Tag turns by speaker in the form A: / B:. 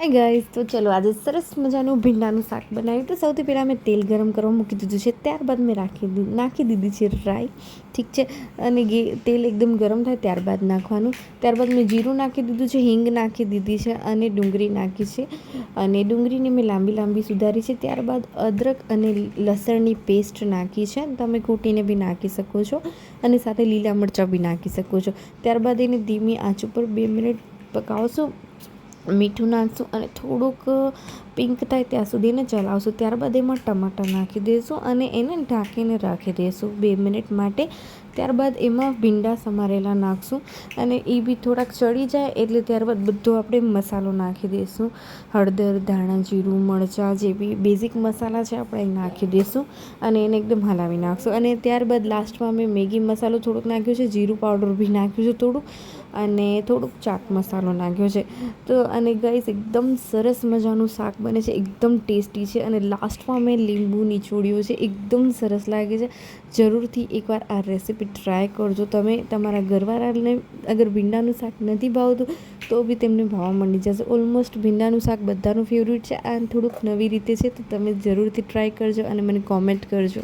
A: Hi guys, તો ચલો આજે સરસ મજાનું ભીંડાનું શાક બનાવ્યું. તો સૌથી પહેલાં મેં તેલ ગરમ કરવા મૂકી દીધું છે. ત્યારબાદ મેં નાખી દીધી છે રાઈ. ઠીક છે. અને તેલ એકદમ ગરમ થાય ત્યારબાદ નાખવાનું. ત્યારબાદ મેં જીરું નાખી દીધું છે, હિંગ નાખી દીધી છે અને ડુંગળી નાખી છે. અને ડુંગળીને મેં લાંબી લાંબી સુધારી છે. ત્યારબાદ અદરક અને લસણની પેસ્ટ નાખી છે. તમે કૂટીને બી નાખી શકો છો અને સાથે લીલા મરચાં બી નાખી શકો છો. ત્યારબાદ એને ધીમી આંચ ઉપર 2 મિનિટ પકાવશું. મીઠું નાખશું અને થોડુંક પિંક થાય ત્યાં સુધી એને ચલાવશું. ત્યારબાદ એમાં ટમાટર નાખી દઈશું અને એને ઢાંકીને રાખી દઈશું 2 મિનિટ માટે. ત્યારબાદ એમાં ભીંડા સમારેલા નાખશું અને એ બી થોડાક ચડી જાય એટલે ત્યારબાદ બધો આપણે મસાલો નાખી દઈશું. હળદર, ધાણા, જીરું, મરચાં જે બી બેઝિક મસાલા છે આપણે એ નાખી દઈશું અને એને એકદમ હલાવી નાખશું. અને ત્યારબાદ લાસ્ટમાં મેં મેગી મસાલો થોડુંક નાખ્યો છે, જીરું પાવડર બી નાખ્યું છે થોડુંક, અને થોડુંક ચાટ મસાલો નાખ્યો છે. તો અને ગાઈસ એકદમ સરસ મજાનું શાક બને છે, એકદમ ટેસ્ટી છે. અને લાસ્ટમાં મેં લીંબુ નીચોડ્યું છે, એકદમ સરસ લાગે છે. જરૂરથી એકવાર આ રેસીપી ટ્રાય કરજો. તમે તમારા ઘરવાળાને અગર ભીંડાનું શાક નથી ભાવતું તો બી તેમને ભાવવા માંડી જશે. ઓલમોસ્ટ ભીંડાનું શાક બધાનું ફેવરેટ છે. આ થોડુંક નવી રીતે છે, તો તમે જરૂરથી ટ્રાય કરજો અને મને કોમેન્ટ કરજો.